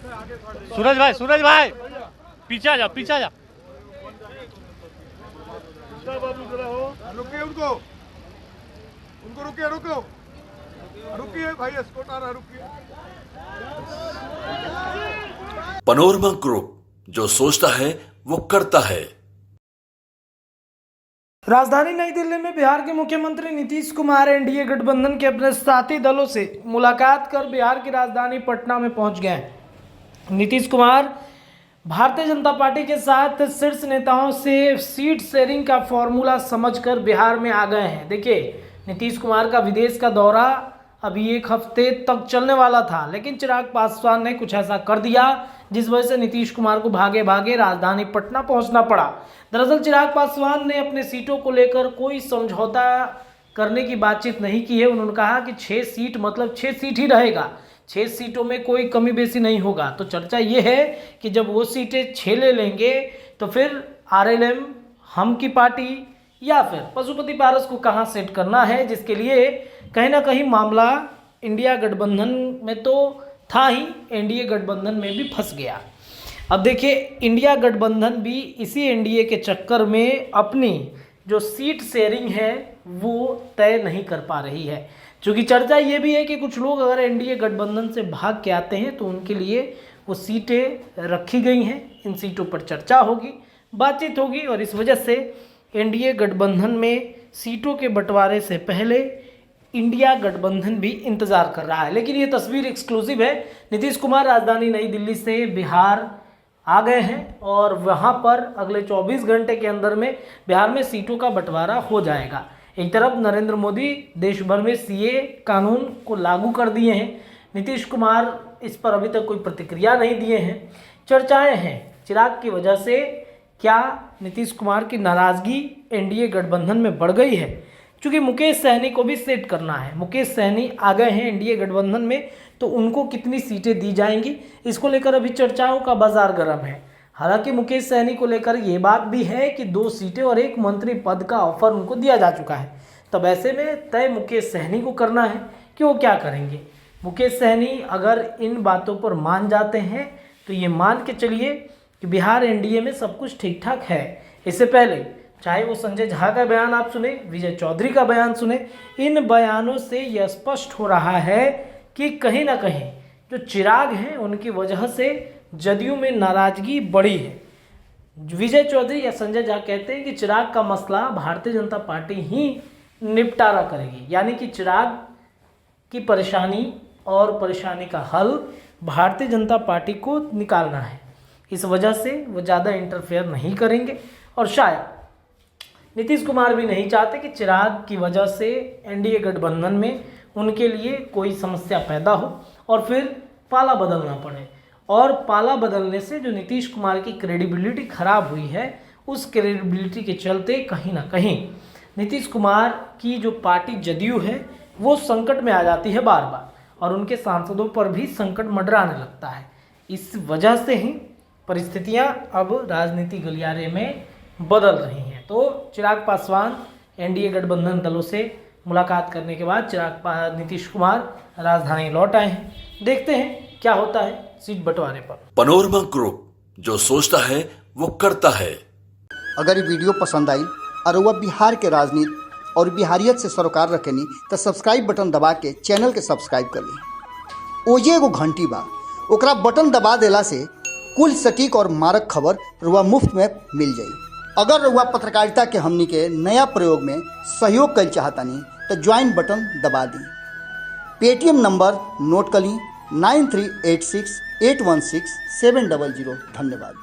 सूरज भाई पीछे जा रुकिए उनको रुकिए भाई, एस्कॉर्ट आ रहा, रुकिए। पनोरमा ग्रुप, जो सोचता है वो करता है। राजधानी नई दिल्ली में बिहार के मुख्यमंत्री नीतीश कुमार एनडीए गठबंधन के अपने साथी दलों से मुलाकात कर बिहार की राजधानी पटना में पहुंच गए हैं। नीतीश कुमार भारतीय जनता पार्टी के साथ शीर्ष नेताओं से सीट शेयरिंग का फॉर्मूला समझकर बिहार में आ गए हैं। देखिए, नीतीश कुमार का विदेश का दौरा अभी 1 हफ्ते तक चलने वाला था, लेकिन चिराग पासवान ने कुछ ऐसा कर दिया जिस वजह से नीतीश कुमार को भागे भागे राजधानी पटना पहुंचना पड़ा। दरअसल चिराग पासवान ने अपने सीटों को लेकर कोई समझौता करने की बातचीत नहीं की है। उन्होंने कहा कि 6 सीट मतलब 6 सीट ही रहेगा, 6 सीटों में कोई कमी बेसी नहीं होगा। तो चर्चा ये है कि जब वो सीटें 6 ले लेंगे तो फिर आरएलएम, हम की पार्टी या फिर पशुपति पारस को कहाँ सेट करना है, जिसके लिए कहीं ना कहीं मामला इंडिया गठबंधन में तो था ही, एनडीए गठबंधन में भी फंस गया। अब देखिए, इंडिया गठबंधन भी इसी एनडीए के चक्कर में अपनी जो सीट शेयरिंग है वो तय नहीं कर पा रही है। क्योंकि चर्चा ये भी है कि कुछ लोग अगर एनडीए गठबंधन से भाग के आते हैं तो उनके लिए वो सीटें रखी गई हैं, इन सीटों पर चर्चा होगी, बातचीत होगी, और इस वजह से एनडीए गठबंधन में सीटों के बंटवारे से पहले इंडिया गठबंधन भी इंतजार कर रहा है। लेकिन ये तस्वीर एक्सक्लूसिव है। नीतीश कुमार राजधानी नई दिल्ली से बिहार आ गए हैं और वहाँ पर अगले 24 घंटे के अंदर में बिहार में सीटों का बंटवारा हो जाएगा। एक तरफ नरेंद्र मोदी देश भर में सीए कानून को लागू कर दिए हैं। नीतीश कुमार इस पर अभी तक कोई प्रतिक्रिया नहीं दिए हैं। चर्चाएं हैं चिराग की वजह से क्या नीतीश कुमार की नाराज़गी एनडीए गठबंधन में बढ़ गई है, क्योंकि मुकेश सहनी को भी सेट करना है। मुकेश सहनी आ गए हैं एनडीए गठबंधन में, तो उनको कितनी सीटें दी जाएंगी, इसको लेकर अभी चर्चाओं का बाजार गर्म है। हालांकि मुकेश सहनी को लेकर ये बात भी है कि 2 सीटें और 1 मंत्री पद का ऑफर उनको दिया जा चुका है। तब ऐसे में तय मुकेश सहनी को करना है कि वो क्या करेंगे। मुकेश सहनी अगर इन बातों पर मान जाते हैं तो ये मान के चलिए कि बिहार एनडीए में सब कुछ ठीक ठाक है। इससे पहले चाहे वो संजय झा का बयान आप सुने, विजय चौधरी का बयान सुने, इन बयानों से यह स्पष्ट हो रहा है कि कहीं ना कहीं जो चिराग हैं उनकी वजह से जदयू में नाराजगी बढ़ी है। विजय चौधरी या संजय झा कहते हैं कि चिराग का मसला भारतीय जनता पार्टी ही निपटारा करेगी, यानी कि चिराग की परेशानी और परेशानी का हल भारतीय जनता पार्टी को निकालना है। इस वजह से वो ज़्यादा इंटरफेयर नहीं करेंगे और शायद नीतीश कुमार भी नहीं चाहते कि चिराग की वजह से एनडीए गठबंधन में उनके लिए कोई समस्या पैदा हो और फिर पाला बदलना पड़े। और पाला बदलने से जो नीतीश कुमार की क्रेडिबिलिटी खराब हुई है, उस क्रेडिबिलिटी के चलते कहीं ना कहीं नीतीश कुमार की जो पार्टी जदयू है वो संकट में आ जाती है बार बार, और उनके सांसदों पर भी संकट मंडराने लगता है। इस वजह से ही परिस्थितियां अब राजनीति गलियारे में बदल रही हैं। तो चिराग पासवान एनडीए गठबंधन दलों से मुलाकात करने के बाद नीतीश कुमार राजधानी लौट आए हैं। देखते हैं क्या होता है सीट बंटवारे पर। पनोरमा ग्रुप, जो सोचता है वो करता है। अगर ये वीडियो पसंद आई और वह बिहार के राजनीति और बिहारियत से सरोकार रखेनी तो सब्सक्राइब बटन दबा के चैनल के सब्सक्राइब कर ली। ओजे एगो घंटी बा, ओकरा बटन दबा देला से कुल सटीक और मारक खबर रुआ मुफ्त में मिल जाई। अगर रुआ पत्रकारिता के हमनी के नया प्रयोग में सहयोग कर चाहतानी तो ज्वाइन बटन दबा दी। पेटीएम नंबर नोट कर ली 9386816700। धन्यवाद।